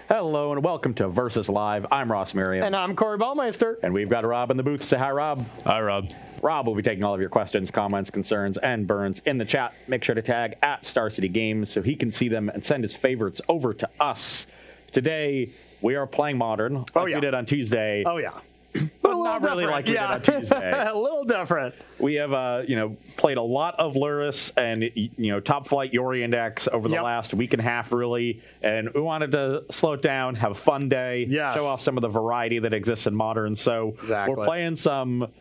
Hello and welcome to Versus Live. I'm Ross Merriam. And I'm Corey Baumeister. And we've got Rob in the booth. Say hi, Rob. Hi, Rob. Rob will be taking all of your questions, comments, concerns, and burns in the chat. Make sure to tag at Star City Games so he can see them and send his favorites over to us. Today, we are playing Modern like we did on Tuesday. Oh, yeah. But not really like we did on Tuesday. A little different. We have, played a lot of Luris and, top flight Yorion decks over the last week and a half, really. And we wanted to slow it down, have a fun day, show off some of the variety that exists in Modern. So we're playing some,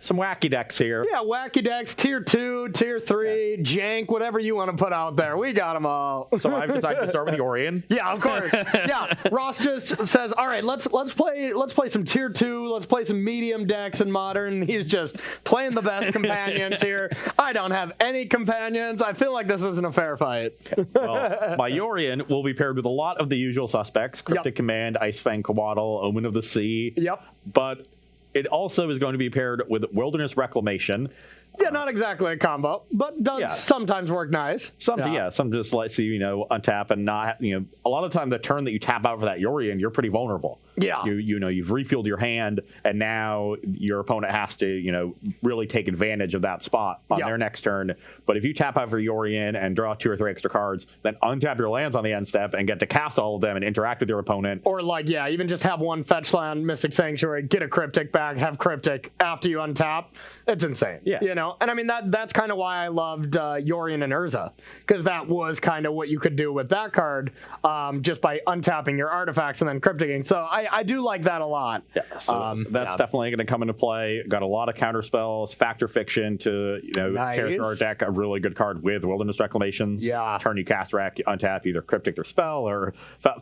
some wacky decks here. Yeah, wacky decks, tier 2, tier 3, jank, whatever you want to put out there. We got them all. So I've decided to start with Yorion. Yeah, of course. Yeah, Ross just says, all right, let's play some tier 2, let's play some medium decks in Modern. He's just playing the best companions here. I don't have any companions. I feel like this isn't a fair fight. Well, my Yorion will be paired with a lot of the usual suspects: Cryptic Command, Ice Fang Coatl, Omen of the Sea. Yep. But it also is going to be paired with Wilderness Reclamation. Yeah, not exactly a combo, but does sometimes work nice. Some just lets you, untap and not, a lot of the time the turn that you tap out for that Yorion, you're pretty vulnerable. Yeah. You've refueled your hand, and now your opponent has to, really take advantage of that spot on their next turn. But if you tap out for Yorion and draw 2 or 3 extra cards, then untap your lands on the end step and get to cast all of them and interact with your opponent. Or even just have one fetch land, Mystic Sanctuary, get a Cryptic back, have Cryptic after you untap. It's insane. Yeah. And I mean, that's kind of why I loved Yorion and Urza, because that was kind of what you could do with that card, just by untapping your artifacts and then crypticing. So I do like that a lot. Yeah, so that's definitely going to come into play. Got a lot of counter spells, Factor Fiction to tear through our deck. A really good card with Wilderness Reclamations. Yeah. Turn you cast rack, you untap either Cryptic or Spell, or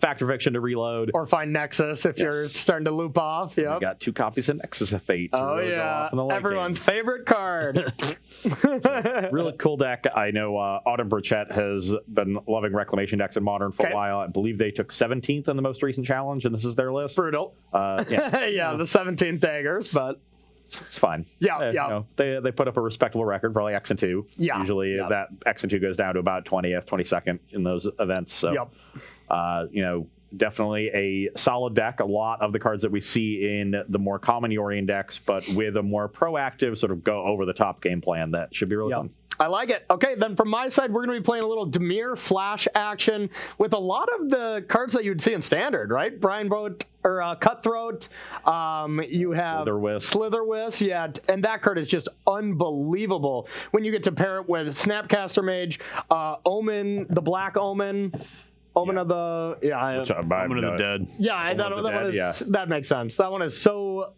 Factor Fiction to reload, or find Nexus if you're starting to loop off. Yeah. We got 2 copies of Nexus of Fate. Oh yeah, everyone's favorite card. Really cool deck. I know Autumn Burchett has been loving Reclamation decks in Modern for a while. I believe they took 17th in the most recent challenge, and this is their list. Brutal. The 17 daggers, but it's fine. Yeah. They put up a respectable record, probably X and 2. Yeah. Usually that X and 2 goes down to about 20th, 22nd in those events. So, definitely a solid deck. A lot of the cards that we see in the more common Yorion decks, but with a more proactive sort of go over the top game plan that should be really fun. I like it. Okay, then from my side, we're going to be playing a little Dimir flash action with a lot of the cards that you'd see in Standard, right? Brian Boat or Cutthroat. You have Slitherwisp, and that card is just unbelievable when you get to pair it with Snapcaster Mage, Omen, the Black Omen. Omen of the Omen of the Dead. Yeah, that makes sense. That one is so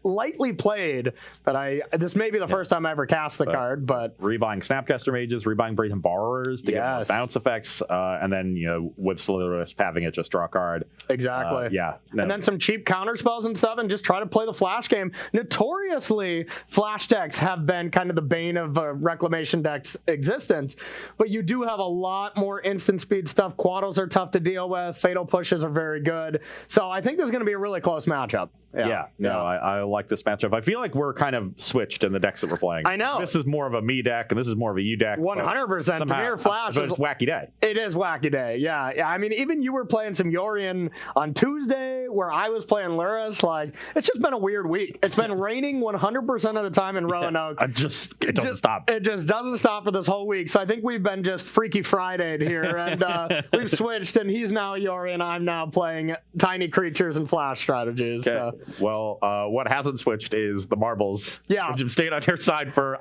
lightly played that this may be the first time I ever cast the card, but rebuying Snapcaster Mages, rebuying Brazen Borrowers to get bounce effects, and then with Slitherwisp having it just draw a card. Exactly. And then some cheap counter spells and stuff, and just try to play the flash game. Notoriously, flash decks have been kind of the bane of Reclamation decks' existence, but you do have a lot more instant speed stuff. Quaddles are tough to deal with. Fatal pushes are very good. So I think this is going to be a really close matchup. I like this matchup. I feel like we're kind of switched in the decks that we're playing. I know. This is more of a me deck, and this is more of a you deck. 100%. Dimir Flash is Wacky Day. It is Wacky Day, yeah. I mean, even you were playing some Yorion on Tuesday, where I was playing Luris. Like, it's just been a weird week. It's been raining 100% of the time in Roanoke. It doesn't stop. It just doesn't stop for this whole week. So I think we've been just Freaky Friday'd here, and we've switched, and he's now Yorion. I'm now playing Tiny Creatures and Flash strategies. Okay. So. Well, what hasn't switched is the marbles. Yeah. Which have stayed on your side for,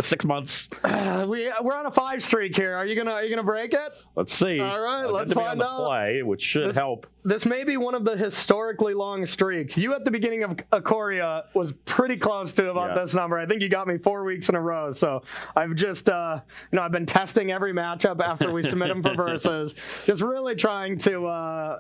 6 months. We're on a 5 streak here. Are you gonna break it? Let's see. All right, let's find out. Play, which should help. This may be one of the historically long streaks. You at the beginning of Ikoria was pretty close to about this number. I think you got me 4 weeks in a row. So I've just, I've been testing every matchup after we submit them for versus, just really trying to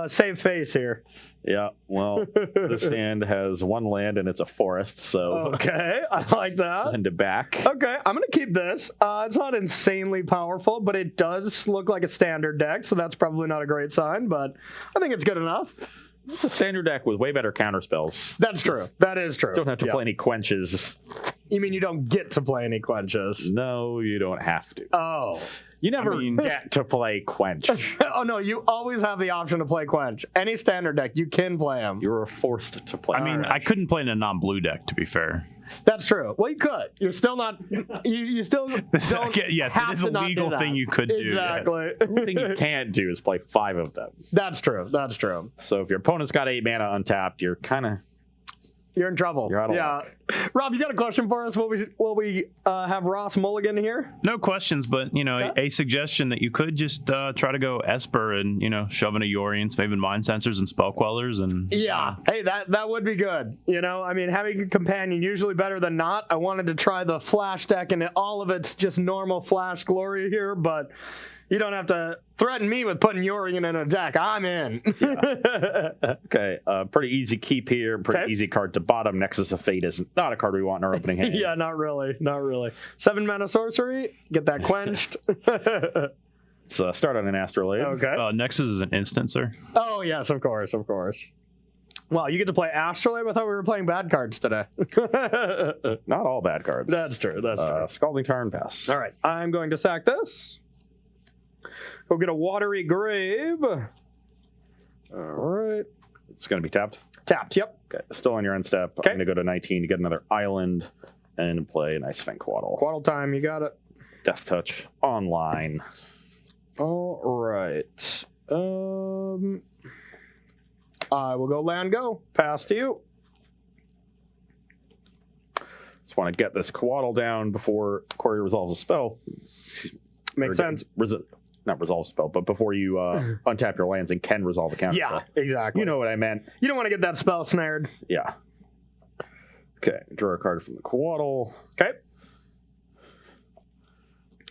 save face here. Yeah, well, this hand has 1 land and it's a forest, so... Okay, I like that. Send it back. Okay, I'm going to keep this. It's not insanely powerful, but it does look like a standard deck, so that's probably not a great sign, but I think it's good enough. It's a standard deck with way better counter spells. That's true. That is true. Don't have to play any quenches. You mean you don't get to play any quenches? No, you don't have to. Oh. You never get to play Quench. Oh, no, you always have the option to play Quench. Any standard deck, you can play them. You were forced to play. I mean, I couldn't play in a non-blue deck, to be fair. That's true. Well, you could. You're still not. You still don't. Yes, have it is a to not legal do thing that. you could do. Exactly. The only thing you can't do is play 5 of them. That's true. That's true. So if your opponent's got 8 mana untapped, you're kind of... You're in trouble. You're out of luck. Rob, you got a question for us? Will we have Ross Mulligan here? No questions, but, a suggestion that you could just try to go Esper and, shove in a Yorion, Maven Mind Sensors and Spell Quellers. And, yeah. Hey, that would be good. I mean, having a companion, usually better than not. I wanted to try the Flash deck, and all of it's just normal Flash glory here, but... You don't have to threaten me with putting Yorion in a deck. I'm in. Okay, pretty easy keep here. Pretty easy card to bottom. Nexus of Fate is not a card we want in our opening hand. Yeah, not really. 7 mana sorcery. Get that quenched. So start on an Astrolabe. Okay. Nexus is an instant, sir. Oh, yes, of course. Well, you get to play Astrolabe? I thought we were playing bad cards today. Not all bad cards. That's true. Scalding Tarn, pass. All right, I'm going to sack this. Go get a Watery Grave. All right. It's going to be tapped? Tapped, yep. Okay, still on your end step. I'm going to go to 19 to get another island and play a nice Fenkwaddle. Quaddle time, you got it. Death Touch online. All right. I will go land go. Pass to you. Just want to get this Quaddle down before Corey resolves a spell. Makes sense. Not resolve spell, but before you untap your lands and can resolve a counter spell. Exactly. You know what I meant. You don't want to get that spell snared. Yeah. Okay, draw a card from the Quaddle.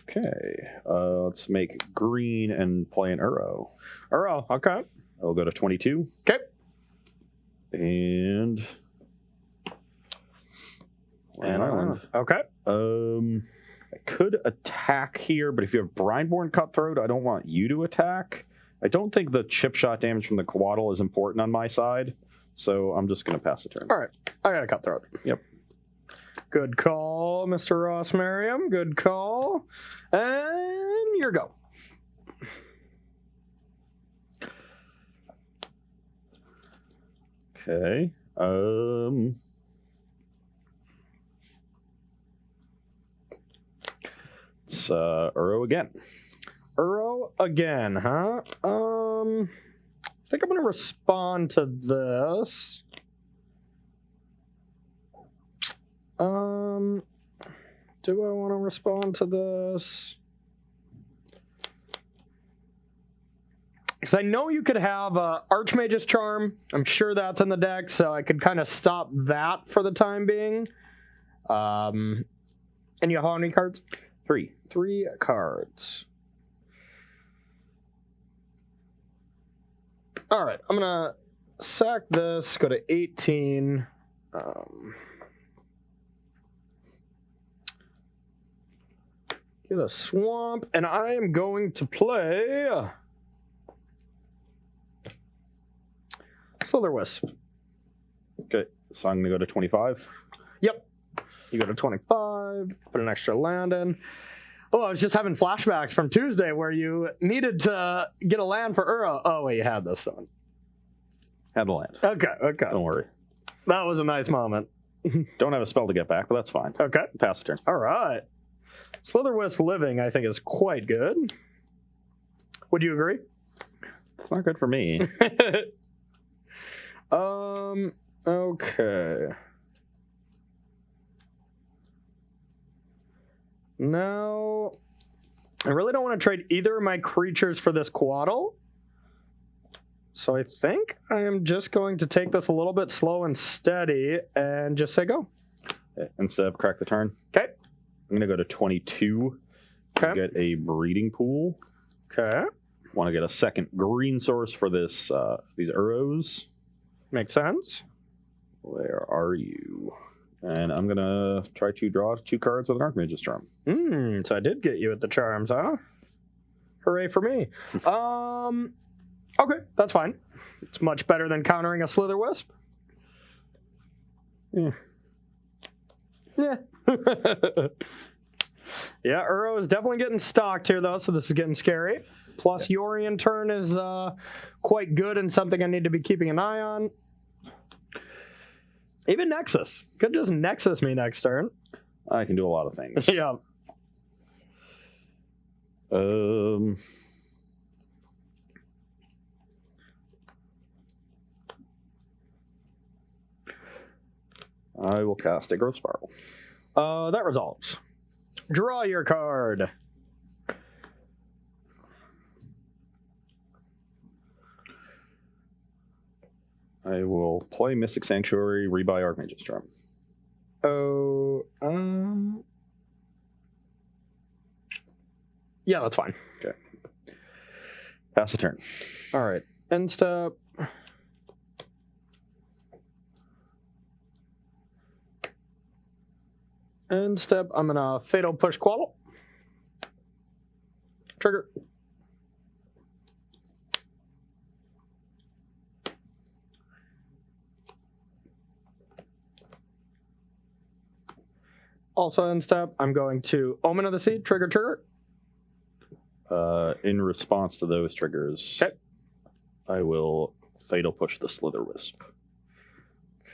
Okay, let's make green and play an Uro. Okay. I'll go to 22. Okay. And island. Okay. I could attack here, but if you have Brindborn Cutthroat, I don't want you to attack. I don't think the chip shot damage from the Quaddle is important on my side, so I'm just going to pass the turn. All right. I got a Cutthroat. Yep. Good call, Mr. Ross Merriam. Good call. And your go. Okay. It's Uro again. Uro again, huh? I think I'm going to respond to this. Do I want to respond to this? Because I know you could have Archmage's Charm. I'm sure that's in the deck, so I could kind of stop that for the time being. And you have how many cards? 3. 3 cards. All right, I'm going to sack this, go to 18. Get a swamp, and I am going to play Slither Wisp. Okay, so I'm going to go to 25. Yep. You go to 25, put an extra land in. Oh, I was just having flashbacks from Tuesday where you needed to get a land for Uro. Oh, wait, you had this one. Had the land. Okay. Don't worry. That was a nice moment. Don't have a spell to get back, but that's fine. Okay. Pass the turn. All right. Slither Wisp Living, I think, is quite good. Would you agree? It's not good for me. Okay. Now, I really don't want to trade either of my creatures for this Quaddle. So I think I am just going to take this a little bit slow and steady and just say go. Instead of crack the turn. Okay. I'm going to go to 22 Okay. to get a breeding pool. Okay. Want to get a second green source for this these Uros. Makes sense. Where are you? And I'm going to try to draw 2 cards with an Archmage's Charm. So I did get you at the charms, huh? Hooray for me. Okay, that's fine. It's much better than countering a Slither Wisp. Yeah. Yeah, Uro is definitely getting stocked here, though, so this is getting scary. Plus, Yorion turn is quite good and something I need to be keeping an eye on. Even Nexus. Could just Nexus me next turn. I can do a lot of things. Yeah. I will cast a Growth Spiral. That resolves. Draw your card. I will play Mystic Sanctuary, rebuy Archmage's Charm. Yeah, that's fine. Okay. Pass the turn. All right. End step. End step. I'm gonna Fatal Push Quaddle. Trigger. Also end step, I'm going to Omen of the Sea, trigger. In response to those triggers, okay. I will Fatal Push the Slither Wisp.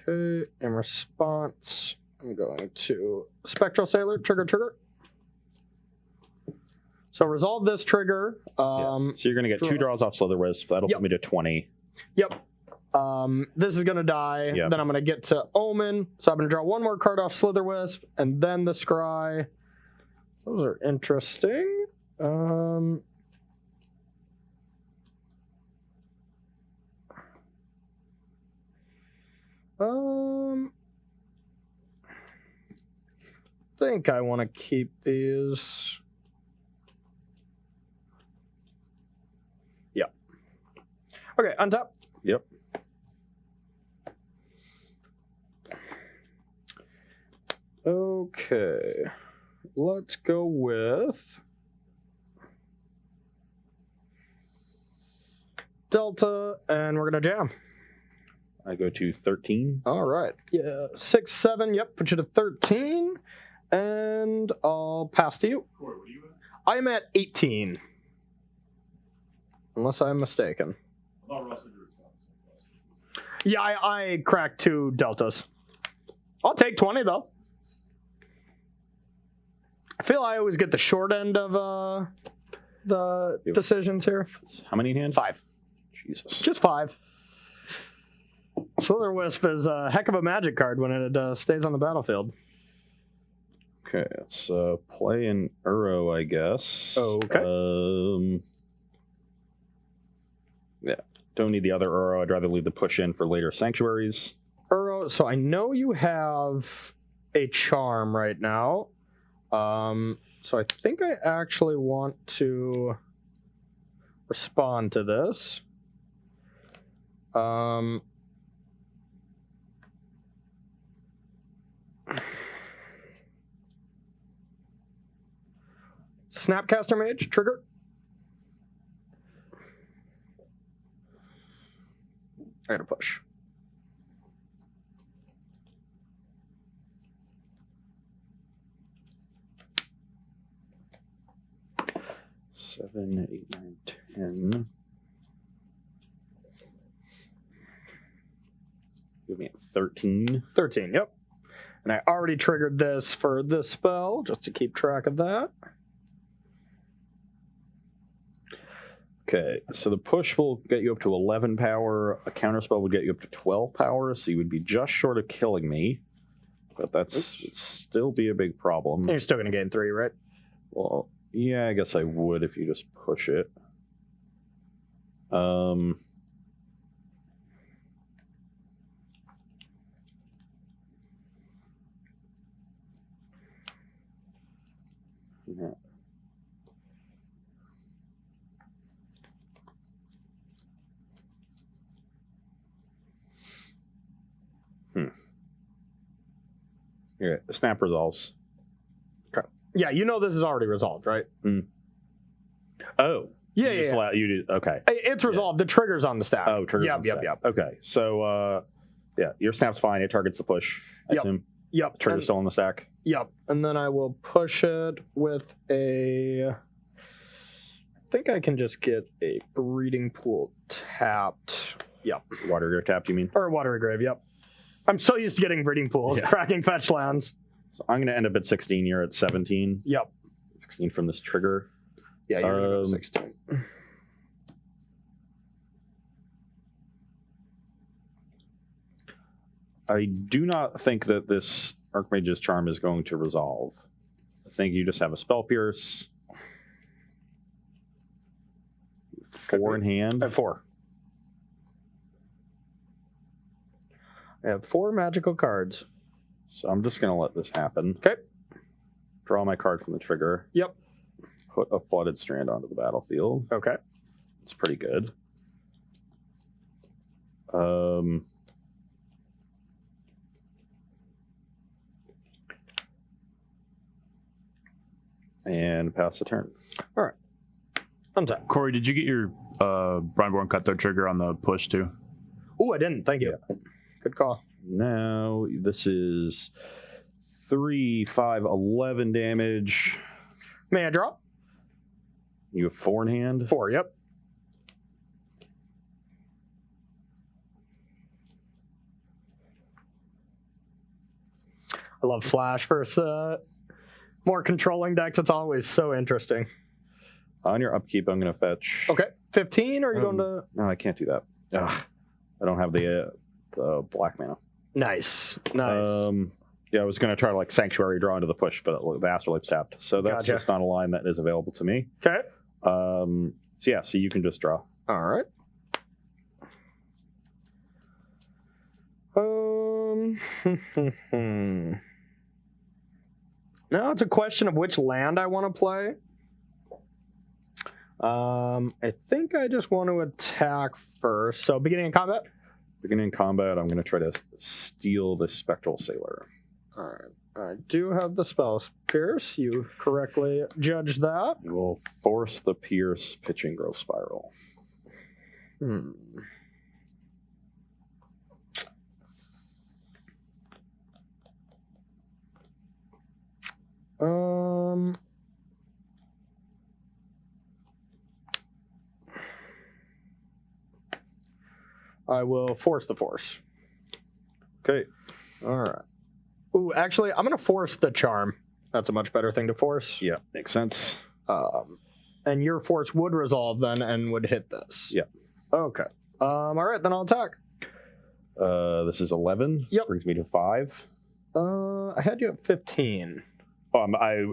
Okay, in response, I'm going to Spectral Sailor, trigger. So resolve this trigger. So you're going to get 2 draws off Slither Wisp. That'll put me to 20. Yep. This is going to die. Then I'm going to get to Omen. So I'm going to draw 1 more card off Slither Wisp, and then the Scry. Those are interesting. I think I want to keep these. Yeah. Okay, untap. Yep. Okay. Let's go with Delta, and we're going to jam. I go to 13. All right. Yeah, 6, 7. Yep, put you to 13. And I'll pass to you. Corey, what are you at? I'm at 18. Unless I'm mistaken. I thought Russ had your response. Yeah, I cracked 2 deltas. I'll take 20, though. I feel I always get the short end of the decisions here. How many in hand? 5. Jesus. Just 5. Slither Wisp is a heck of a magic card when it stays on the battlefield. Okay, let's play an Uro, I guess. Okay. Yeah, don't need the other Uro. I'd rather leave the push in for later sanctuaries. Uro, so I know you have a charm right now. So I think I actually want to respond to this. Snapcaster Mage, trigger. I gotta push. Seven, 8, 9, 10. Give me a 13. 13, yep. And I already triggered this for this spell, just to keep track of that. Okay, so the push will get you up to 11 power. A counterspell would get you up to 12 power, so you would be just short of killing me. But it'd still be a big problem. And you're still going to gain 3, right? Well, yeah, I guess I would if you just push it. Yeah. Yeah, snap resolves. Okay. Yeah, you know this is already resolved, right? Mm. Oh. Yeah, okay. It's resolved. The trigger's on the staff. Oh, trigger's on the staff. Okay, so, yeah, your snap's fine. It targets the push, I assume. Yep. Trigger's still in the stack. Yep. And then I will push it with a... I think I can just get a breeding pool tapped. Yep. Water grave tapped, you mean? Or watery grave, yep. I'm so used to getting breeding pools, cracking fetch lands. So I'm going to end up at 16. You're at 17. Yep. 16 from this trigger. Yeah, you're going to go 16. I do not think that this Archmage's Charm is going to resolve. I think you just have a Spell Pierce. 4 in hand. I have 4. I have 4 magical cards. So I'm just going to let this happen. Okay. Draw my card from the trigger. Yep. Put a Flooded Strand onto the battlefield. Okay. It's pretty good. And pass the turn. All right. Untap. Corey, did you get your Brineborn Cutthroat trigger on the push too? Oh, I didn't. Thank you. Yeah. Good call. Now, this is 3, 5, 11 damage. May I draw? You have 4 in hand? 4, yep. I love Flash versus more controlling decks. It's always so interesting. On your upkeep, I'm going to fetch... Okay. 15, or are you going to... No, I can't do that. Ugh. I don't have the black mana. Nice. Nice. Yeah, I was going to try to like Sanctuary draw into the push, but the Astrolabe's tapped. So that's just not a line that is available to me. Okay. So yeah, so you can just draw. All right. Now it's a question of which land I want to play. I think I just want to attack first. So beginning of combat? Beginning of combat, I'm going to try to steal the Spectral Sailor. All right. I do have the spell Pierce. You correctly judged that. You will force the Pierce Pitching Growth Spiral. I will force the force. Okay. All right. Ooh, actually, I'm going to force the charm. That's a much better thing to force. Yeah, makes sense. And your force would resolve then and would hit this. Yeah. Okay. All right, then I'll attack. This is 11. Yep. Brings me to 5. I had you at 15. Oh,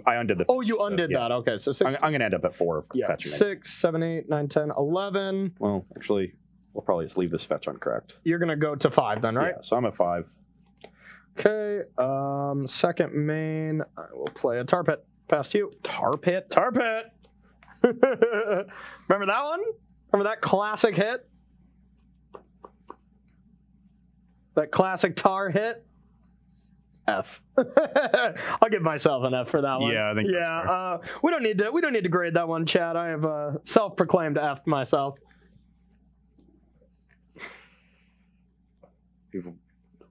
I undid the... Oh, you undid that. Okay, so 6. I'm going to end up at 4. Yeah, fetching 6, 7, 8, 9, 10, 11. Well, actually, we'll probably just leave this fetch uncorrect. You're going to go to 5 then, right? Yeah, so I'm at 5. Okay, second main, I will play a Tar Pit past you. Tar Pit? Tar Pit! Remember that one? Remember that classic hit? That classic tar hit? F. I'll give myself an F for that one. Yeah, I think that's fair. We don't need to grade that one, Chad. I have self-proclaimed F myself. You've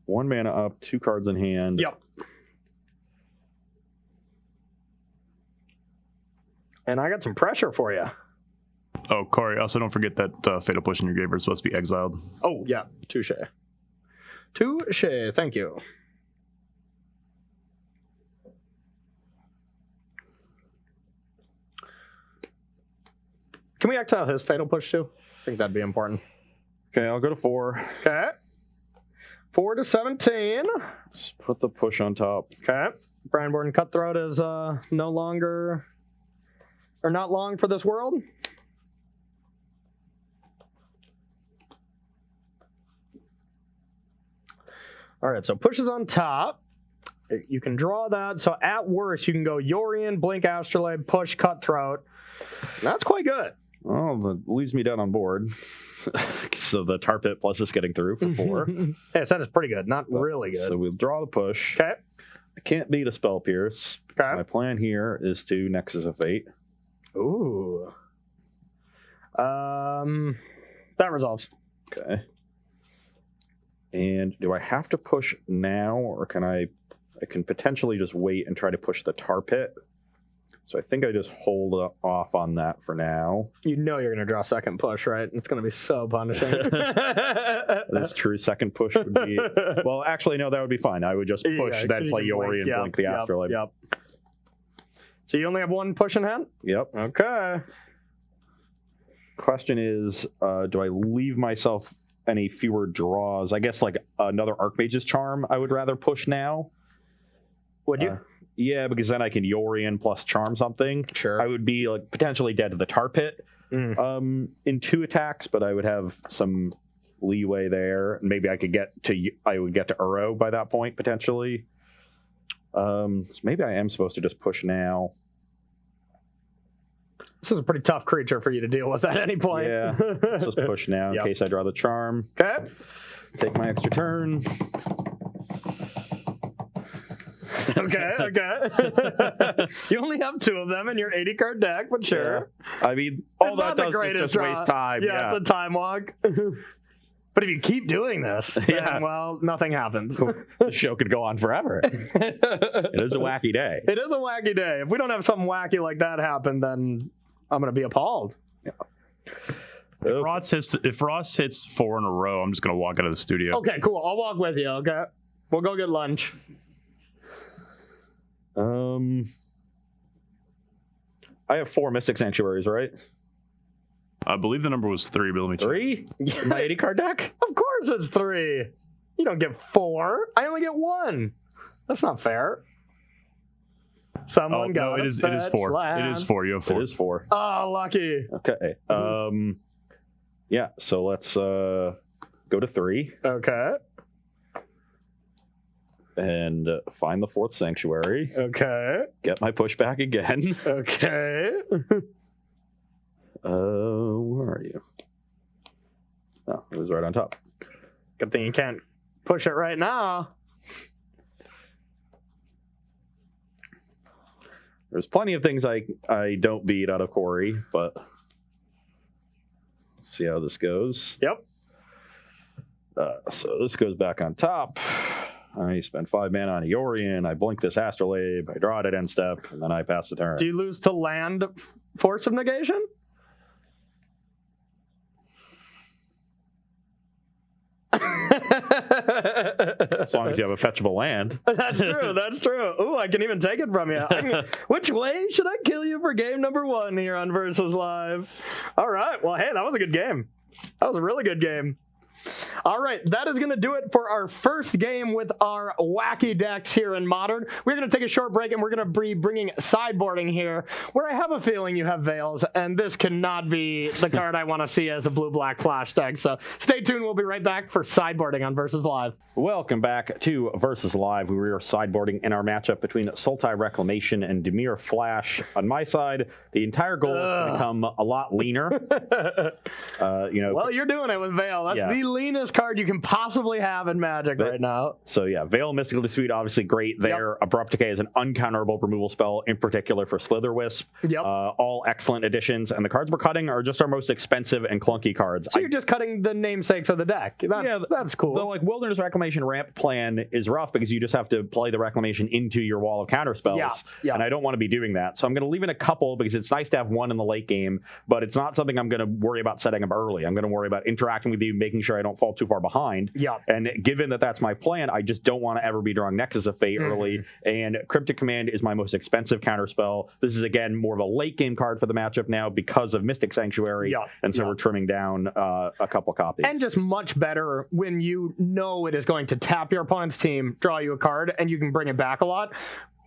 1 mana up, 2 cards in hand. Yep. And I got some pressure for you. Oh, Corey, also don't forget that Fatal Push in your graveyard is supposed to be exiled. Oh, yeah. Touche. Touche. Thank you. Can we exile his Fatal Push too? I think that'd be important. Okay, I'll go to 4. Okay. 4 to 17. Let's put the push on top. Okay. Brineborn Cutthroat is no longer, or not long for this world. All right, so push is on top. You can draw that. So at worst, you can go Yorion, Blink Astrolabe, push Cutthroat. That's quite good. Well, that leaves me down on board. So the Tar Pit plus is getting through for 4. Hey, that is pretty good. Not really good. So we'll draw the push. Okay. I can't beat a Spell Pierce. Okay. My plan here is to Nexus of Fate. Ooh. That resolves. Okay. And do I have to push now, or can I I can potentially just wait and try to push the tar pit. So I think I just hold off on that for now. You know you're going to draw second push, right? It's going to be so punishing. That's true. Second push would be... Well, actually, no, that would be fine. I would just push, then play Yorion, blink the Astrolabe. Yep. So you only have one push in hand? Yep. Okay. Question is, do I leave myself any fewer draws? I guess like another Archmage's Charm I would rather push now. Would you? Yeah, because then I can Yorion plus charm something. Sure. I would be like potentially dead to the tar pit in 2 attacks, but I would have some leeway there. Maybe I would get to Uro by that point potentially. So maybe I am supposed to just push now. This is a pretty tough creature for you to deal with at any point. Yeah, let's just push now in case I draw the charm. Okay. Take my extra turn. Okay. You only have 2 of them in your 80-card deck, but sure. Yeah. I mean, all that does is just waste time. Yeah, it's a time walk. But if you keep doing this, then, well, nothing happens. The show could go on forever. It is a wacky day. It is a wacky day. If we don't have something wacky like that happen, then I'm going to be appalled. Yeah. If Ross hits 4 in a row, I'm just going to walk out of the studio. Okay, cool. I'll walk with you, okay? We'll go get lunch. I have 4 Mystic Sanctuaries, right? I believe the number was 3, but let me check. 3? In my 80-card deck? Of course it's 3. You don't get 4. I only get 1. That's not fair. Someone got it is 4. Land. It is 4. You have 4. It is 4. Oh, lucky. Okay. Yeah, so let's go to 3. Okay. And find the 4th Sanctuary. Okay. Get my pushback again. Okay. Where are you? Oh, it was right on top. Good thing you can't push it right now. There's plenty of things I don't beat out of Corey, but let's see how this goes. Yep. So this goes back on top. I spend 5 mana on a Yorion. I blink this Astrolabe. I draw it at end step, and then I pass the turn. Do you lose to land Force of Negation? As long as you have a fetchable land. That's true. That's true. Ooh, I can even take it from you. Which way should I kill you for game number 1 here on Versus Live? All right. Well, hey, that was a good game. That was a really good game. All right, that is going to do it for our first game with our wacky decks here in Modern. We're going to take a short break, and we're going to be bringing sideboarding here, where I have a feeling you have Veils, and this cannot be the card I want to see as a blue-black flash deck. So stay tuned. We'll be right back for sideboarding on Versus Live. Welcome back to Versus Live. We are sideboarding in our matchup between Sultai Reclamation and Dimir Flash. On my side, the entire goal is to become a lot leaner. Well, you're doing it with Veil. That's the leanest card you can possibly have in Magic right now. So yeah, Veil, Mystical Dispute, obviously great there. Yep. Abrupt Decay is an uncounterable removal spell, in particular for Slither Wisp. Yep. All excellent additions, and the cards we're cutting are just our most expensive and clunky cards. So you're just cutting the namesakes of the deck. That's cool. The Wilderness Reclamation ramp plan is rough because you just have to play the Reclamation into your wall of counter spells. Yeah. And I don't want to be doing that. So I'm going to leave in a couple because it's nice to have one in the late game, but it's not something I'm going to worry about setting up early. I'm going to worry about interacting with you, making sure I don't fall too far behind. Yeah. And given that that's my plan, I just don't want to ever be drawing Nexus of Fate early. And Cryptic Command is my most expensive counter spell. This is, again, more of a late game card for the matchup now because of Mystic Sanctuary. Yeah. And so we're trimming down a couple copies. And just much better when you know it is going to tap your opponent's team, draw you a card, and you can bring it back a lot.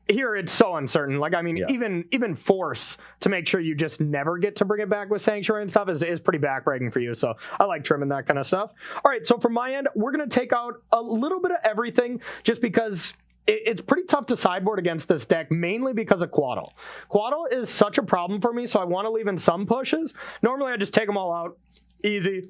Here it's so uncertain. Like, I mean, even Force to make sure you just never get to bring it back with Sanctuary and stuff is pretty backbreaking for you. So I like trimming that kind of stuff. All right, so from my end, we're going to take out a little bit of everything just because it's pretty tough to sideboard against this deck, mainly because of Quaddle. Quaddle is such a problem for me, so I want to leave in some pushes. Normally, I just take them all out. Easy.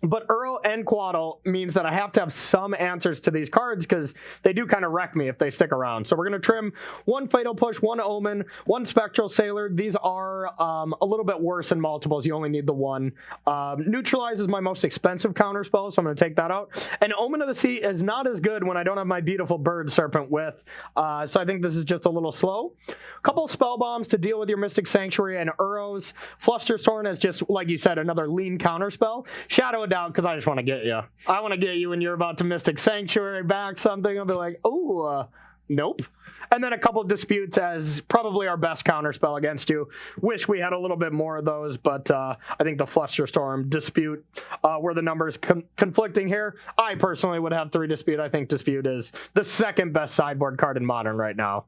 But Uro and Quaddle means that I have to have some answers to these cards because they do kind of wreck me if they stick around. So we're going to trim 1 Fatal Push, 1 Omen, 1 Spectral Sailor. These are a little bit worse in multiples. You only need the 1. Neutralize is my most expensive counter spell, so I'm going to take that out. And Omen of the Sea is not as good when I don't have my beautiful Bird Serpent with. So I think this is just a little slow. A couple spell bombs to deal with your Mystic Sanctuary and Uros. Flusterstorm is just, like you said, another lean counter spell. Shadow Down, because I just want to get you. I want to get you when you're about to Mystic Sanctuary back something. I'll be like, oh, nope. And then a couple disputes as probably our best counter spell against you. Wish we had a little bit more of those, but I think the Flusterstorm dispute, where the numbers conflicting here. I personally would have 3 dispute. I think dispute is the second best sideboard card in Modern right now.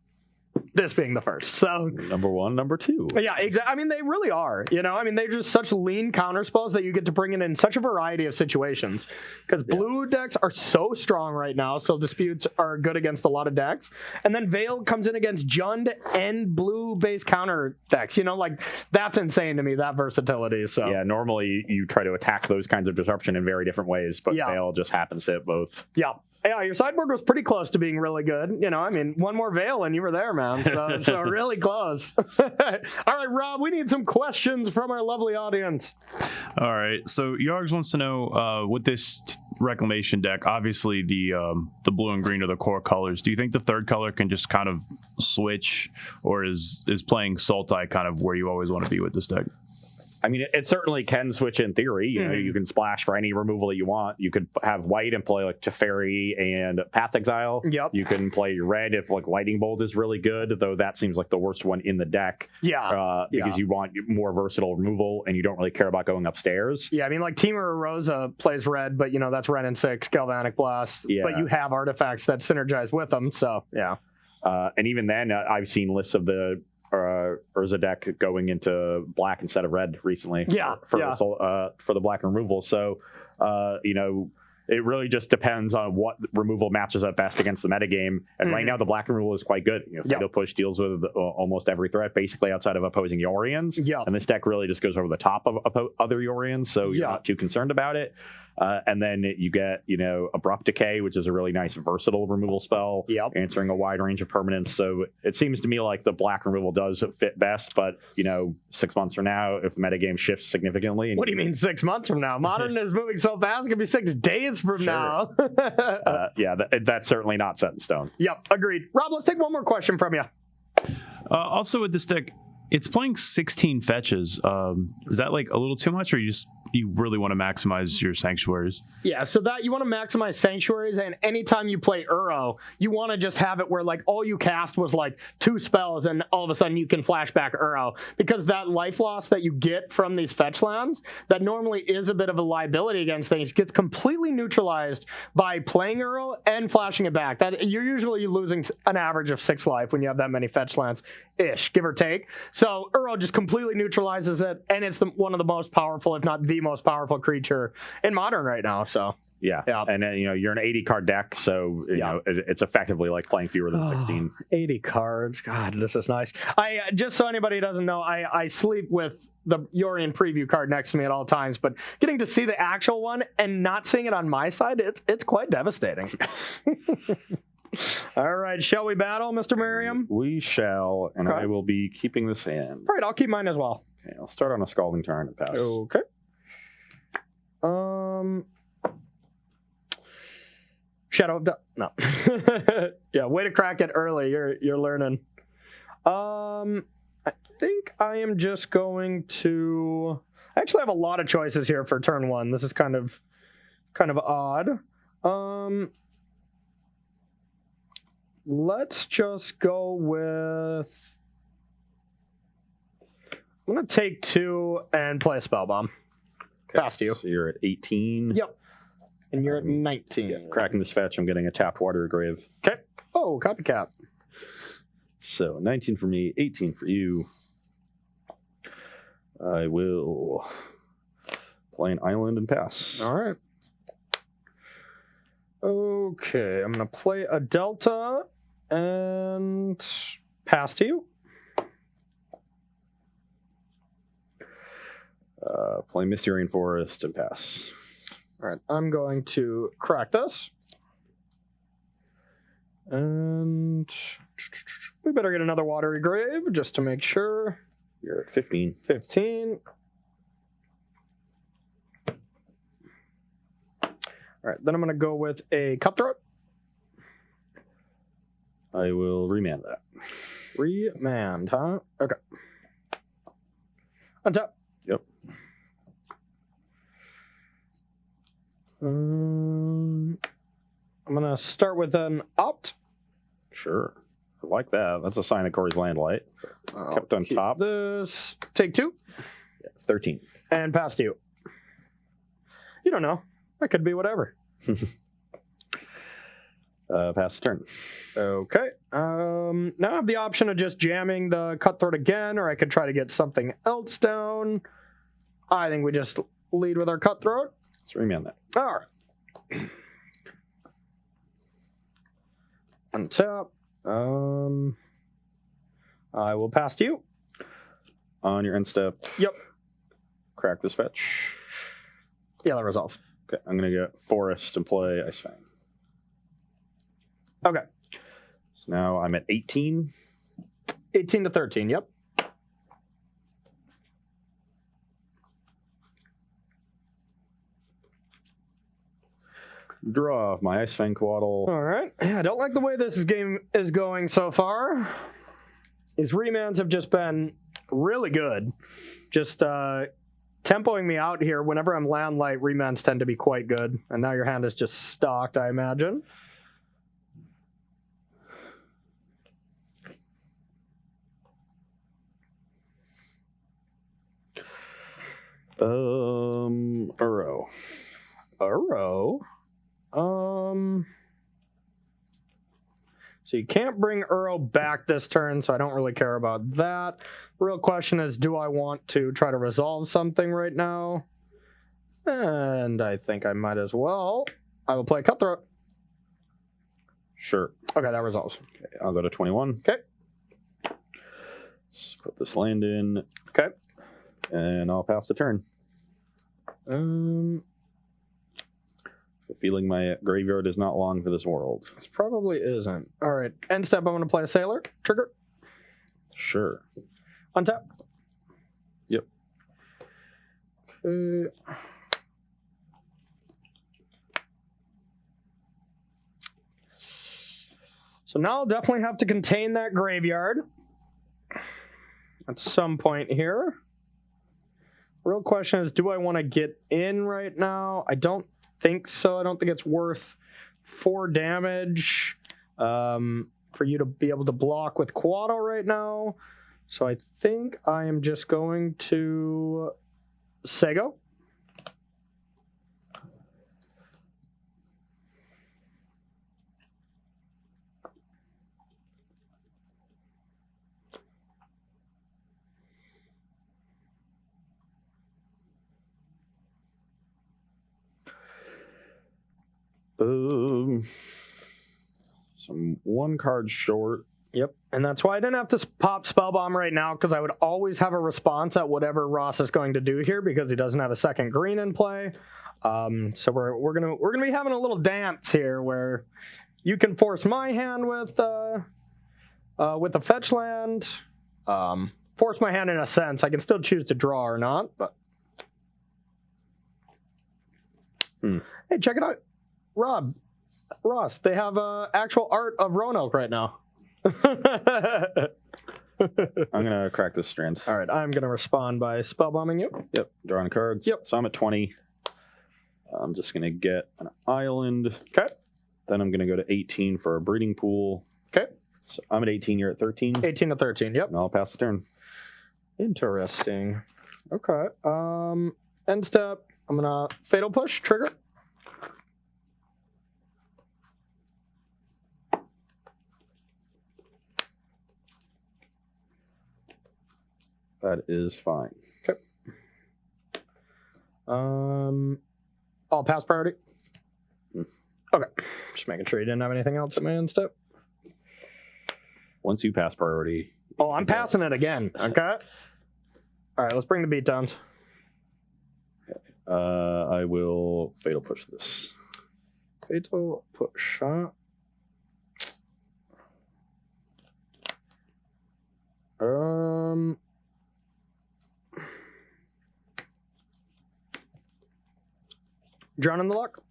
This being the first. So number 1, number 2. Yeah, exactly. I mean, they really are. They're just such lean counter spells that you get to bring in such a variety of situations. Because blue decks are so strong right now, so disputes are good against a lot of decks. And then Veil comes in against Jund and blue-based counter decks. That's insane to me, that versatility. So yeah, normally you try to attack those kinds of disruption in very different ways, but Veil just happens to hit both. Yeah. Yeah, your sideboard was pretty close to being really good. One more Veil and you were there, man. So really close. All right, Rob, we need some questions from our lovely audience. All right. So Yargs wants to know, with this Reclamation deck, obviously the blue and green are the core colors. Do you think the third color can just kind of switch, or is playing Sultai kind of where you always want to be with this deck? I mean, it certainly can switch in theory. You can splash for any removal that you want. You could have white and play like Teferi and Path Exile. Yep. You can play red if like Lightning Bolt is really good, though that seems like the worst one in the deck. Yeah. Because you want more versatile removal and you don't really care about going upstairs. Yeah, I mean, like Dimir Rosa plays red, but that's Ren and 6, Galvanic Blast. Yeah. But you have artifacts that synergize with them, so yeah. And even then, I've seen lists of the Urza deck going into black instead of red recently. For the black removal. So it really just depends on what removal matches up best against the metagame. And right now the black removal is quite good. Fatal Push deals with almost every threat, basically outside of opposing Yorions. And this deck really just goes over the top of other Yorions, so you're not too concerned about it. And then you get, Abrupt Decay, which is a really nice versatile removal spell, answering a wide range of permanents. So it seems to me like the black removal does fit best, but 6 months from now, if the metagame shifts significantly. What do you mean 6 months from now? Modern is moving so fast, it could be 6 days from now. That's certainly not set in stone. Yep, agreed. Rob, let's take one more question from you. Also with this deck, it's playing 16 fetches. Is that like a little too much, or you really want to maximize your sanctuaries? Yeah, so that you want to maximize sanctuaries, and anytime you play Uro, you want to just have it where like all you cast was like 2 spells, and all of a sudden you can flash back Uro, because that life loss that you get from these fetch lands that normally is a bit of a liability against things gets completely neutralized by playing Uro and flashing it back. That you're usually losing an average of 6 life when you have that many fetch lands, ish, give or take. So Uro just completely neutralizes it, and it's one of the most powerful, if not the most powerful creature in Modern right now. So yeah. And then you're an 80 card deck, so it's effectively like playing fewer than 16. 80 cards, God, this is nice. I just so anybody doesn't know, I sleep with the Yorion preview card next to me at all times, but getting to see the actual one and not seeing it on my side, it's quite devastating. All right, shall we battle, Mr. Merriam? We shall, and I will be keeping this in. All right, I'll keep mine as well. Okay, I'll start on a Scalding Tarn and pass. Okay. Shadow of no. Yeah, way to crack it early. You're learning. I think I am just going to. I actually have a lot of choices here for turn 1. This is kind of odd. Let's just go with. I'm gonna take 2 and play a spell bomb. Okay, Past you. So you're at 18. Yep. And you're at 19. Yeah, cracking this fetch, I'm getting a tapped Water Grave. Okay. Oh, copycat. So 19 for me, 18 for you. I will play an island and pass. All right. Okay, I'm going to play a Delta and pass to you. Play Mysterian Forest and pass. All right, I'm going to crack this. And we better get another watery grave just to make sure. You're at 15. 15. All right, then I'm going to go with a cutthroat. I will remand that. Remand, huh? Okay. Untap. Yep. I'm going to start with an opt. Sure. I like that. That's a sign of Corey's Landlight. Kept on top. This. Take 2. Yeah, 13. And pass to you. You don't know. That could be whatever. Pass the turn. Okay. Now I have the option of just jamming the cutthroat again, or I could try to get something else down. I think we just lead with our cutthroat. Let's remand that. All right. Untap. I will pass to you. On your end step. Yep. Crack this fetch. Yeah, that resolves. Okay, I'm going to get Forest and play Ice Fang. Okay. So now I'm at 18. 18 to 13, yep. Draw my Ice Fang Quaddle. All right. Yeah, I don't like the way this game is going so far. These remands have just been really good. Just tempoing me out here. Whenever I'm land light, remands tend to be quite good. And now your hand is just stocked, I imagine. Uro. Uro? So you can't bring Uro back this turn, so I don't really care about that. The real question is, do I want to try to resolve something right now? And I think I might as well. I will play Cutthroat. Sure. Okay, that resolves. Okay, I'll go to 21. Okay. Let's put this land in. Okay. And I'll pass the turn. Feeling my graveyard is not long for this world. This probably isn't. All right. End step, I'm going to play a Sailor. Trigger. Sure. Untap. Yep. Okay. So now I'll definitely have to contain that graveyard at some point here. Real question is, do I want to get in right now? I don't think so. I don't think it's worth 4 damage for you to be able to block with Quaddle right now. So I think I am just going to Sego. Some 1 card short. Yep, and that's why I didn't have to pop Spellbomb right now, because I would always have a response at whatever Ross is going to do here, because he doesn't have a second green in play. So we're gonna be having a little dance here where you can force my hand with a fetch land. Force my hand in a sense. I can still choose to draw or not, but hey, check it out. Ross, they have actual art of Roanoke right now. I'm going to crack this strand. All right, I'm going to respond by spellbombing you. Yep, drawing cards. Yep. So I'm at 20. I'm just going to get an island. Okay. Then I'm going to go to 18 for a breeding pool. Okay. So I'm at 18, you're at 13. 18 to 13, yep. And I'll pass the turn. Interesting. Okay. End step, I'm going to Fatal Push, trigger. That is fine. Okay. I'll pass priority. Okay. Just making sure you didn't have anything else at my end step. Once you pass priority. Oh, I'm passing it again. Okay. All right, let's bring the beatdowns. I will Fatal Push this. Fatal Push, huh? Drown in the luck.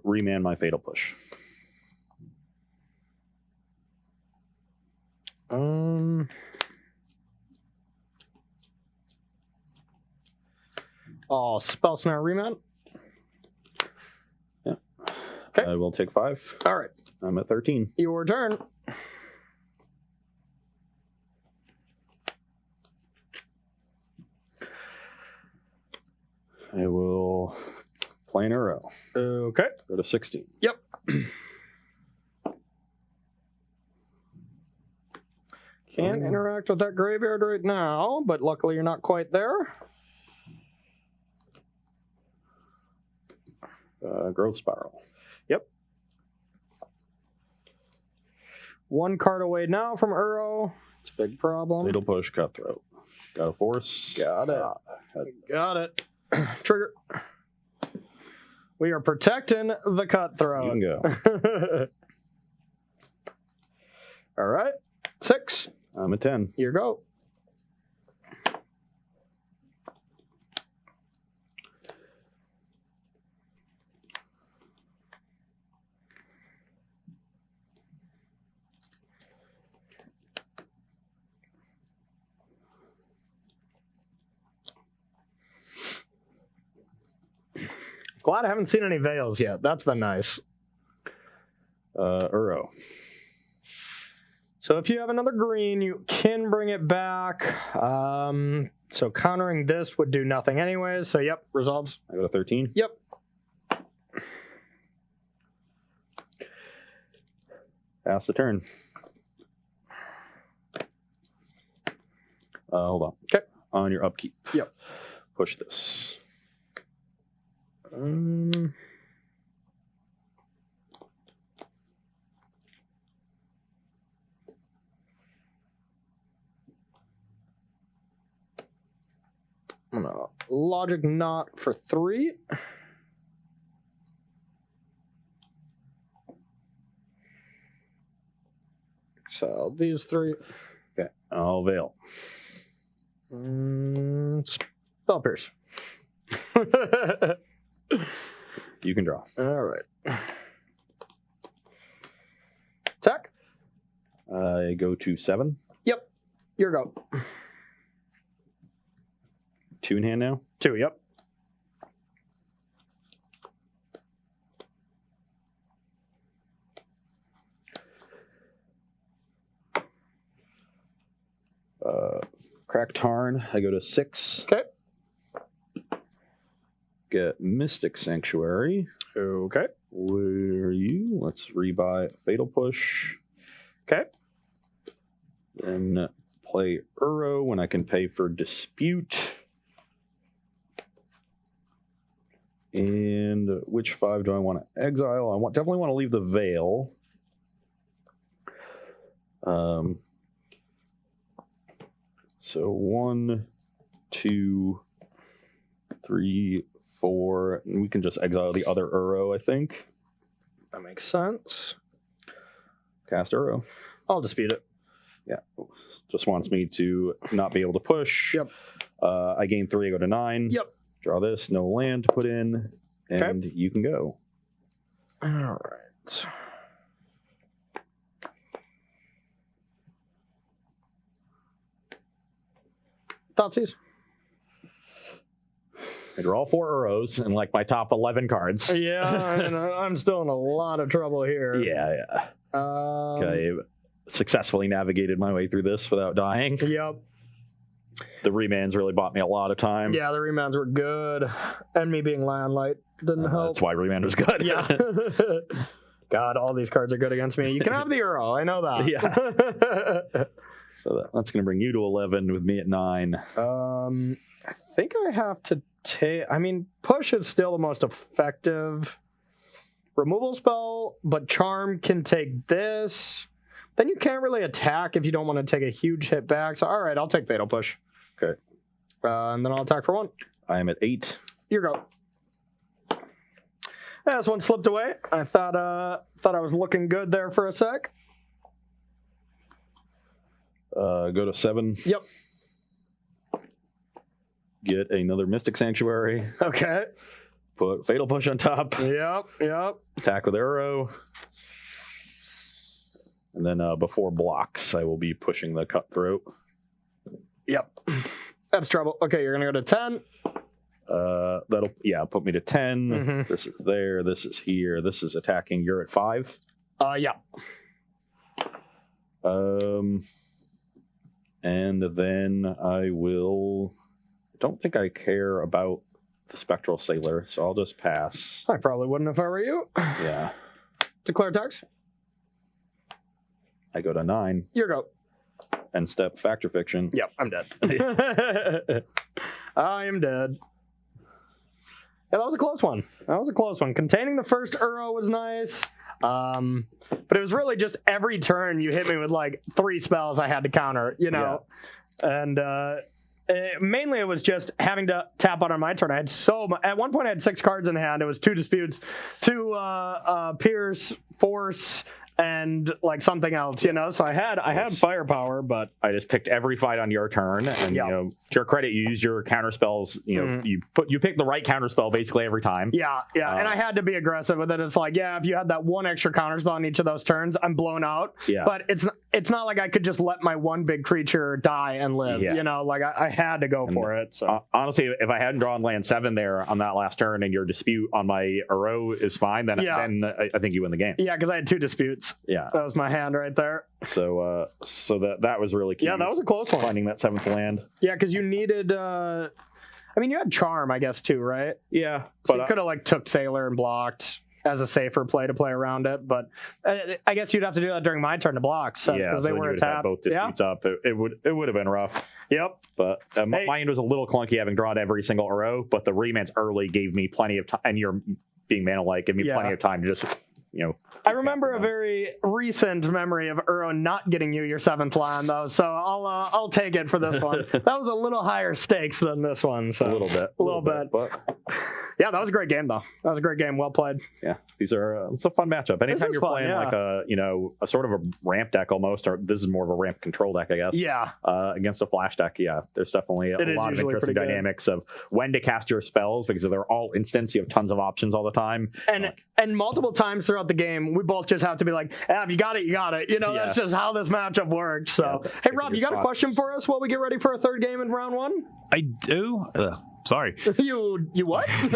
Remand my Fatal Push. Oh, Spell Snare remand. Yeah. Okay. I will take 5. All right. I'm at 13. Your turn. I will play an arrow. Okay. Go to 16. Yep. Can't interact with that graveyard right now, but luckily you're not quite there. Growth Spiral. Yep. 1 card away now from Uro. It's a big problem. Fatal Push, Cutthroat. Got a Force. Got it. Got it. Trigger. We are protecting the Cutthroat. You can go. All right. 6. I'm at 10. Here you go. Glad I haven't seen any Veils yet. That's been nice. Uro. So if you have another green, you can bring it back. So countering this would do nothing anyways. So yep, resolves. I go to 13. Yep. Pass the turn. Hold on. Okay. On your upkeep. Yep. Push this. I'm gonna Logic Knot for 3. So these 3. Okay. I'll Veil. Spell Pierce. You can draw. All right. Attack. I go to 7. Yep. Your go. 2 in hand now. 2. Yep. Crack Tarn. I go to 6. Okay. Get Mystic Sanctuary. Okay. Where are you? Let's rebuy Fatal Push. Okay. Then play Uro when I can pay for Dispute. And which 5 do I want to exile? I definitely want to leave the Veil. So 1, 2, 3, 4. And we can just exile the other Uro, I think. That makes sense. Cast Uro. I'll dispute it. Yeah. Just wants me to not be able to push. Yep. I gain 3, I go to 9. Yep. Draw this, no land to put in, and you can go. All right. Thoughtseize. I draw all 4 Uros and like my top 11 cards. Yeah, I'm still in a lot of trouble here. Yeah. Okay, successfully navigated my way through this without dying. Yep. The remands really bought me a lot of time. Yeah, the remands were good, and me being Landlight didn't help. That's why remand was good. Yeah. God, all these cards are good against me. You can have the Uro, I know that. Yeah. So that's going to bring you to 11 with me at 9. I think I have to take... I mean, push is still the most effective. removal spell, but charm can take this. Then you can't really attack if you don't want to take a huge hit back. So, all right, I'll take Fatal Push. Okay. And then I'll attack for 1. I am at 8. You go. Yeah, this one slipped away. I thought I was looking good there for a sec. Go to 7. Yep. Get another Mystic Sanctuary. Okay. Put Fatal Push on top. Yep. Attack with arrow. And then before blocks, I will be pushing the Cutthroat. Yep. That's trouble. Okay, you're going to go to 10. That'll put me to 10. Mm-hmm. This is there. This is here. This is attacking. You're at 5. Yeah. And then I will... I don't think I care about the Spectral Sailor, so I'll just pass. I probably wouldn't if I were you. Yeah. Declare attacks. I go to 9. Your go. And step Factor Fiction. Yep, I'm dead. I am dead. Yeah, that was a close one. Containing the first Uro was nice. But it was really just every turn you hit me with like 3 spells I had to counter, you know? Yeah. And mainly it was just having to tap out on my turn. I had at one point I had 6 cards in hand. It was 2 Disputes, 2 Pierce, Force, and like something else, you know. So I had firepower, but I just picked every fight on your turn, and you know, to your credit, you used your counter spells. You know, you picked the right counter spell basically every time. Yeah, and I had to be aggressive with it. It's like, yeah, if you had that 1 extra counter spell on each of those turns, I'm blown out. Yeah, but it's not like I could just let my 1 big creature die and live. Yeah. You know, like I had to go for it. So honestly, if I hadn't drawn land 7 there on that last turn, and your dispute on my Uro is fine, then I think you win the game. Yeah, because I had 2 disputes. Yeah, that was my hand right there. So that was really key. Yeah, that was a close one. Finding that 7th land. Yeah, because you needed. I mean, you had Charm, I guess, too, right? Yeah, so you could have like took Sailor and blocked as a safer play to play around it, but I guess you'd have to do that during my turn to block. So because they were tapped. Both disputes up. It would have been rough. Yep. But my end was a little clunky having drawn every single Uro, but the remands early gave me plenty of time, and you're being mana-like, gave me plenty of time to just. You know, I remember a very recent memory of Uro not getting you your 7th land, though, so I'll take it for this one. That was a little higher stakes than this one. So a little bit. But yeah, that was a great game, though. That was a great game. Well played. Yeah, it's a fun matchup. Anytime you're playing like a sort of a ramp deck almost, or this is more of a ramp control deck, I guess. Yeah. Against a flash deck, there's definitely a lot of interesting dynamics of when to cast your spells, because they're all instants. You have tons of options all the time. And multiple times throughout the game, we both just have to be like, if you got it, you got it. You know, that's just how this matchup works. So, hey, Rob, you got a question for us while we get ready for a 3rd game in round 1? I do. Sorry. You what? You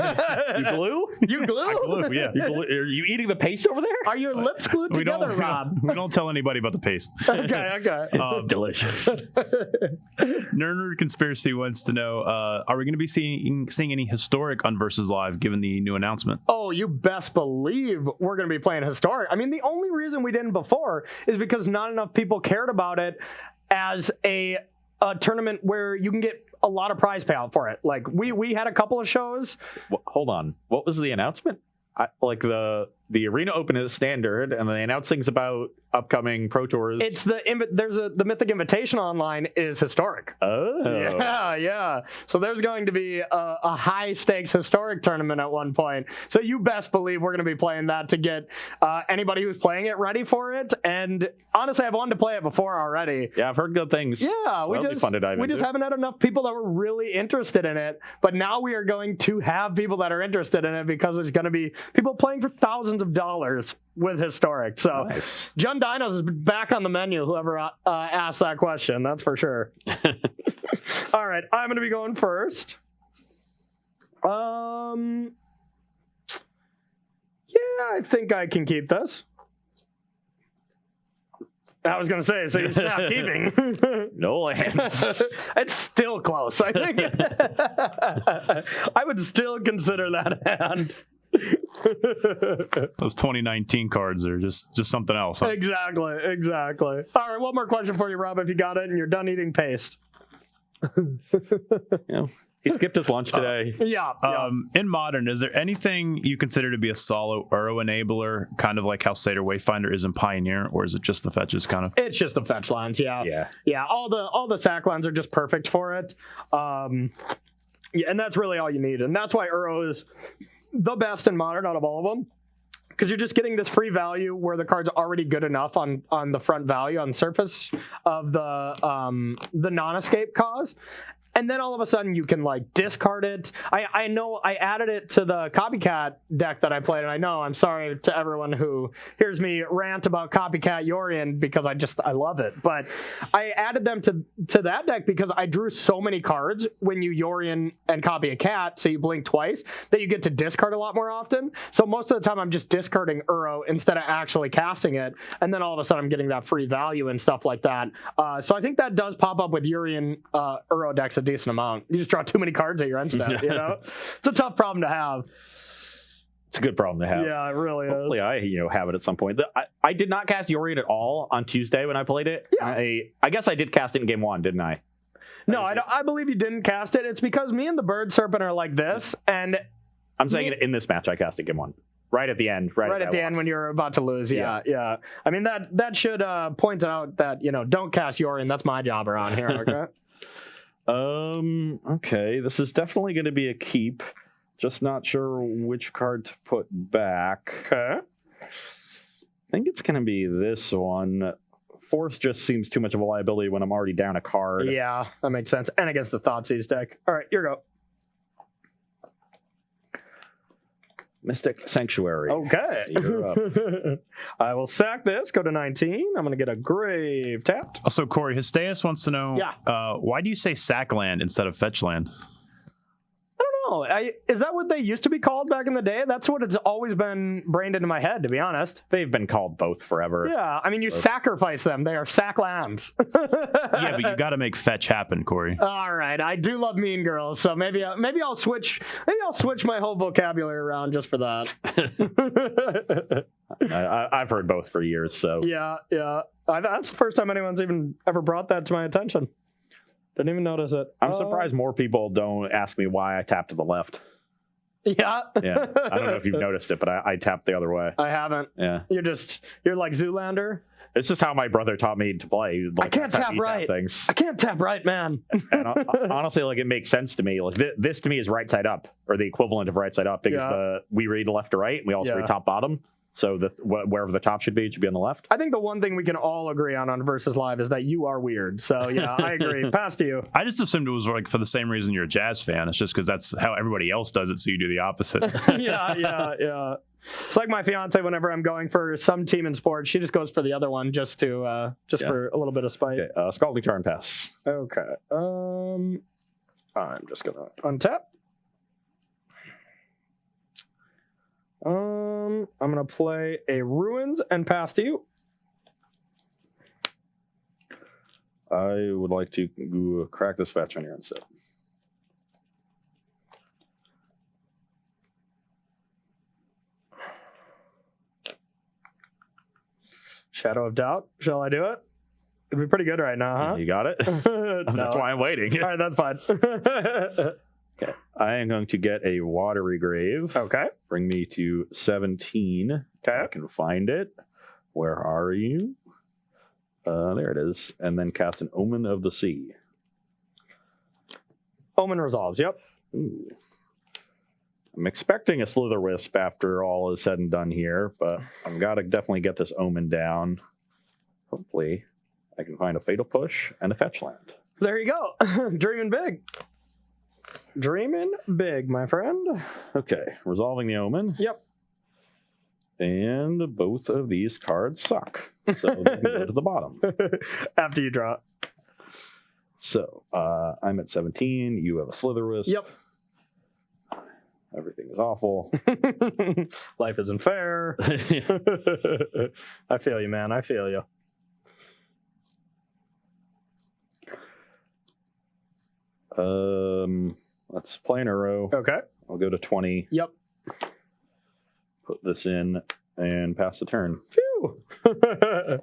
glue? You glue? I glue, yeah. Are you eating the paste over there? Are your lips glued together, Rob? We don't tell anybody about the paste. Okay. It's delicious. Nerd Conspiracy wants to know, are we going to be seeing any historic on Versus Live given the new announcement? Oh, you best believe we're going to be playing historic. I mean, the only reason we didn't before is because not enough people cared about it as a tournament where you can get a lot of prize payout for it. Like we had a couple of shows. Well, hold on. What was the announcement? The Arena Open is standard, and they announce things about upcoming Pro Tours. It's the Mythic Invitational online is historic. Oh. Yeah. So there's going to be a high stakes historic tournament at one point. So you best believe we're going to be playing that to get anybody who's playing it ready for it. And honestly, I've wanted to play it before already. Yeah, I've heard good things. Yeah, we just haven't had enough people that were really interested in it. But now we are going to have people that are interested in it, because there's going to be people playing for thousands of dollars with historic. So nice. John Dinos is back on the menu, whoever asked that question, that's for sure. All right, I'm going to be going first. Yeah, I think I can keep this. I was going to say, so you snap keeping. No lands. It's still close, I think. I would still consider that hand. Those 2019 cards are just something else. Huh? Exactly. All right, one more question for you, Rob, if you got it and you're done eating paste. Yeah. He skipped his lunch today. In Modern, is there anything you consider to be a solo Uro enabler, kind of like how Seder Wayfinder is in Pioneer, or is it just the fetches kind of? It's just the fetch lines, yeah. All the sack lines are just perfect for it. And that's really all you need. And that's why Uro is the best in Modern out of all of them. Because you're just getting this free value where the card's already good enough on the front value, on the surface of the non-escape cause. And then all of a sudden you can like discard it. I know I added it to the Copycat deck that I played, and I know I'm sorry to everyone who hears me rant about Copycat Yorion because I love it. But I added them to that deck because I drew so many cards when you Yorion and copy a cat, so you blink twice, that you get to discard a lot more often. So most of the time I'm just discarding Uro instead of actually casting it, and then all of a sudden I'm getting that free value and stuff like that. So I think that does pop up with Yorion Uro decks a decent amount. You just draw too many cards at your end step, you know? It's a tough problem to have. It's a good problem to have. Yeah, it really is. Hopefully I have it at some point. I did not cast Yorion at all on Tuesday when I played it. Yeah. I guess I did cast it in game 1, didn't I? No, I believe you didn't cast it. It's because me and the Bird Serpent are like this, and I'm saying in this match I cast it game 1. Right at the end. Right at the end when you're about to lose. Yeah. I mean, that should point out that, don't cast Yorion. That's my job around here, okay? Okay, this is definitely going to be a keep. Just not sure which card to put back. Okay. I think it's going to be this one. Force just seems too much of a liability when I'm already down a card. Yeah, that makes sense. And against the Thoughtseize deck. All right, here you go. Mystic Sanctuary. Okay. You're up. I will sack this, go to 19. I'm going to get a Grave tapped. Also, Corey, Hysteus wants to know, why do you say sack land instead of fetch land? I don't know. Is that what they used to be called back in the day? That's what it's always been brained into my head, to be honest. They've been called both forever. Yeah, I mean, you sacrifice them. They are sack lambs. Yeah, but you got to make fetch happen, Corey. All right, I do love Mean Girls, so maybe I'll switch my whole vocabulary around just for that. I've heard both for years, so yeah. That's the first time anyone's even ever brought that to my attention. Didn't even notice it. I'm surprised more people don't ask me why I tap to the left. Yeah. Yeah. I don't know if you've noticed it, but I tapped the other way. I haven't. Yeah. You're like Zoolander. It's just how my brother taught me to play. Like, I can't tap right. Things. I can't tap right, man. And honestly, like, it makes sense to me. Like this to me is right side up, or the equivalent of right side up, because we read left to right, and we also read top bottom. So wherever the top should be, it should be on the left. I think the one thing we can all agree on Versus Live is that you are weird. So yeah, I agree. Pass to you. I just assumed it was like for the same reason you're a Jazz fan. It's just because that's how everybody else does it, so you do the opposite. Yeah. It's like my fiance. Whenever I'm going for some team in sports, she just goes for the other one just for a little bit of spite. Okay, Scalding Turn pass. Okay. I'm just gonna untap. I'm gonna play a Ruins and pass to you. I would like to crack this fetch on your instead. Shadow of Doubt. Shall I do it? It'd be pretty good right now, huh? You got it? No. That's why I'm waiting. All right, that's fine. Okay. I am going to get a Watery Grave. Okay. Bring me to 17. Okay. I can find it. Where are you? There it is. And then cast an Omen of the Sea. Omen resolves, yep. Ooh. I'm expecting a Slither Wisp after all is said and done here, but I've got to definitely get this Omen down. Hopefully, I can find a Fatal Push and a Fetch Land. There you go. Dreaming big. Dreaming big, my friend. Okay, resolving the Omen. Yep. And both of these cards suck. So they can go to the bottom. After you draw. So, I'm at 17. You have a Slither Wisp. Yep. Everything is awful. Life isn't fair. I feel you, man. I feel you. Let's play an Uro. Okay. I'll go to 20. Yep. Put this in and pass the turn. Phew.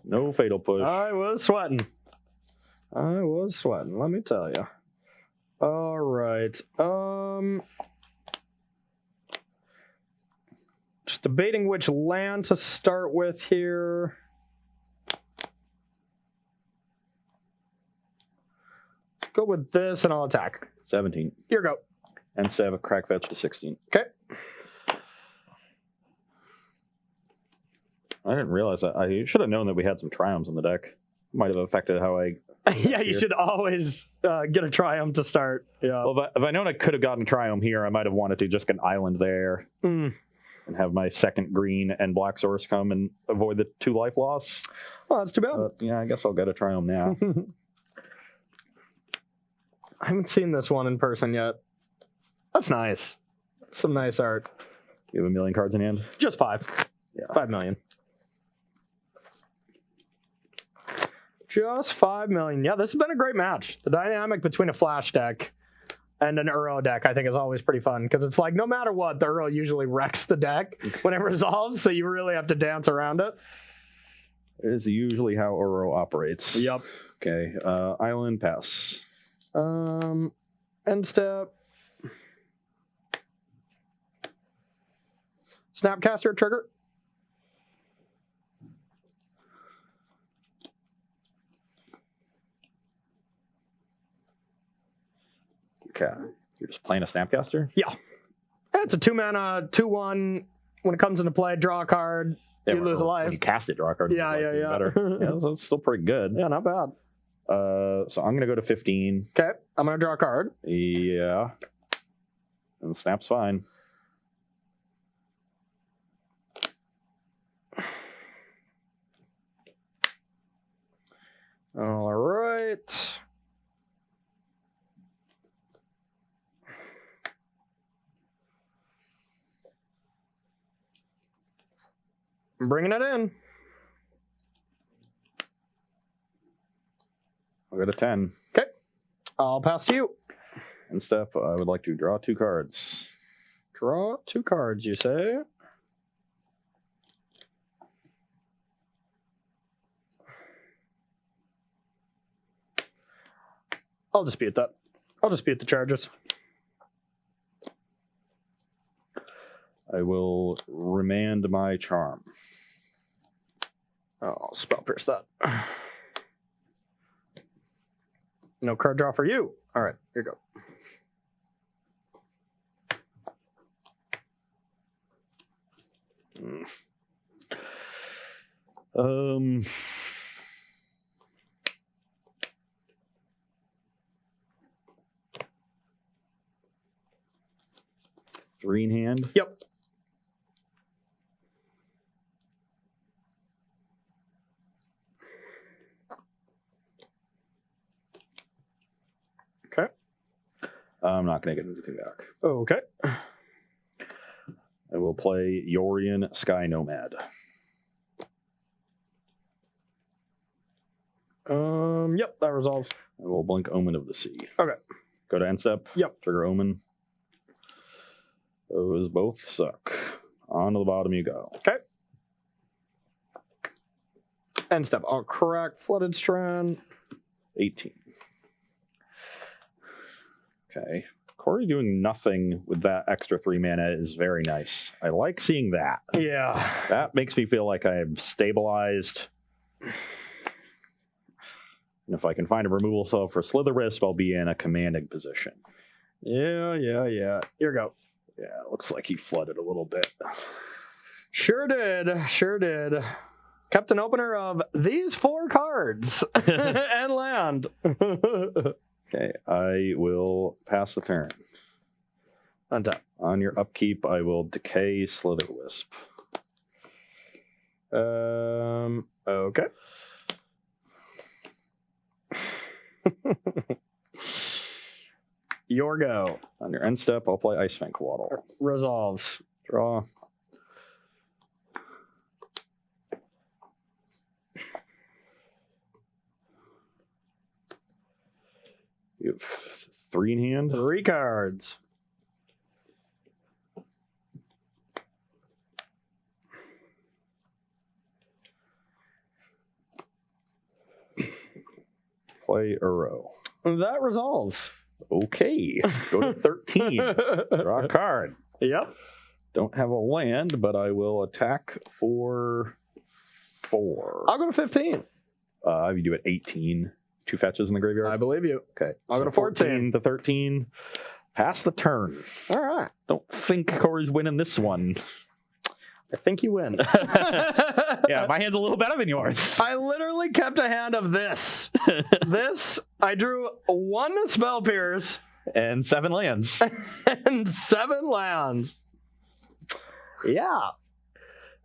No Fatal Push. I was sweating. Let me tell you. All right. Just debating which land to start with here. Go with this, and I'll attack. 17. Here go. And so I have a crack fetch to 16. Okay. I didn't realize that. I should have known that we had some triumphs in the deck. Might have affected how I... Yeah, you should always get a triumph to start. Yeah. Well, if I known I could have gotten a triumph here, I might have wanted to just get an island there and have my second green and black source come and avoid the 2 life loss. Oh, that's too bad. Yeah, I guess I'll get a triumph now. I haven't seen this one in person yet. That's nice. That's some nice art. You have 1 million cards in hand? Just 5. Yeah. 5 million. Just 5 million. Yeah, this has been a great match. The dynamic between a flash deck and an Uro deck, I think, is always pretty fun because it's like no matter what, the Uro usually wrecks the deck when it resolves, so you really have to dance around it. It is usually how Uro operates. Yep. Okay, island, pass. End step. Snapcaster trigger. Okay. You're just playing a Snapcaster? Yeah. It's a 2-mana, 2/1. When it comes into play, draw a card, you lose a life. When you cast it, draw a card. Yeah. Better. Yeah, that's still pretty good. Yeah, not bad. So I'm going to go to 15. Okay, I'm going to draw a card. Yeah. And snap's fine. All right. I'm bringing it in. I'll go to 10. Okay. I'll pass to you. And step, I would like to draw 2 cards. Draw 2 cards, you say? I'll dispute that. I'll dispute the charges. I will remand my charm. I'll spell pierce that. No card draw for you. All right, here you go. 3 in hand? Yep. Okay. I'm not going to get anything back. Okay. I will play Yorion Sky Nomad. Yep, that resolves. I will blink Omen of the Sea. Okay. Go to end step. Yep. Trigger Omen. Those both suck. On to the bottom you go. Okay. End step. I'll correct Flooded Strand. 18. Okay. Corey doing nothing with that extra 3 mana is very nice. I like seeing that. Yeah. That makes me feel like I'm stabilized. And if I can find a removal spell for Slither Wisp, I'll be in a commanding position. Yeah. Here we go. Yeah, looks like he flooded a little bit. Sure did. Kept an opener of these 4 cards and land. Okay, I will pass the turn. Untap. On your upkeep, I will decay Slither Wisp. Okay. Your go. On your end step, I'll play Ice Fang Waddle. Resolves. Draw. You have 3 in hand. 3 cards. Play Uro. That resolves. Okay, go to 13. Draw a card. Yep. Don't have a land, but I will attack for 4. I'll go to 15. You do it 18. 2 fetches in the graveyard. I believe you. Okay. I'll go to 14 to 13. Pass the turn. All right. Don't think Corey's winning this one. I think you win. Yeah, my hand's a little better than yours. I literally kept a hand of this. I drew 1 Spell Pierce. And 7 lands. And 7 lands. Yeah.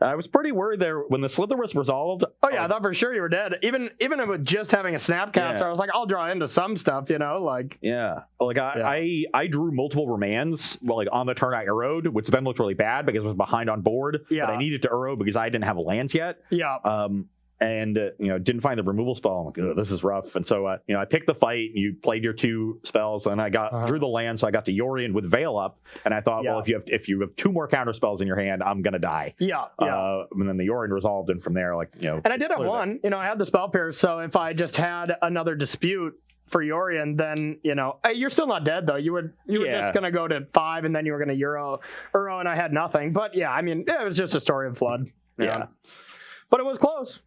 I was pretty worried there when the Slither was resolved. Oh yeah, I thought for sure you were dead. Even with just having a Snapcaster, I was like, I'll draw into some stuff, like. Yeah, like I drew multiple remands. Well, like on the turn I arrowed, which then looked really bad because I was behind on board. Yeah. But I needed to arrow because I didn't have lands yet. Yeah. And didn't find the removal spell. I'm like, oh, this is rough. And so I picked the fight. You played your 2 spells, and I drew the land. So I got to Yorion with Veil up, and I thought, well, if you have 2 more counter spells in your hand, I'm gonna die. Yeah. And then the Yorion resolved, and from there, And I did have 1. I had the Spell Pierce, so if I just had another dispute for Yorion, then you're still not dead though. You were just gonna go to 5, and then you were gonna Uro, and I had nothing. But yeah, I mean, it was just a story of Flood. Yeah. But it was close.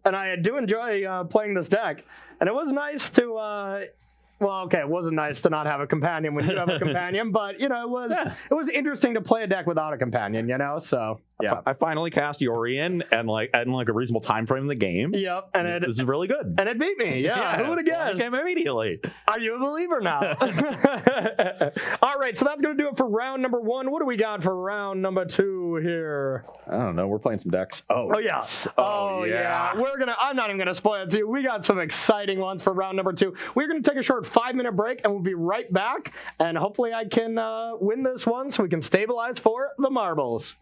And I do enjoy playing this deck. And it was nice to, it wasn't nice to not have a companion when you have a companion, but, it was interesting to play a deck without a companion, so, yeah. I finally cast Yorion and a reasonable time frame in the game. Yep. And this is really good. And it beat me, yeah. Who would have guessed? I came immediately. Are you a believer now? All right, so that's going to do it for round number 1. What do we got for round number 2 here? I don't know. We're playing some decks. Oh yeah. Oh yeah. I'm not even going to spoil it to you. We got some exciting ones for round number 2. We're going to take a short 5-minute break, and we'll be right back. And hopefully I can win this one so we can stabilize for the marbles.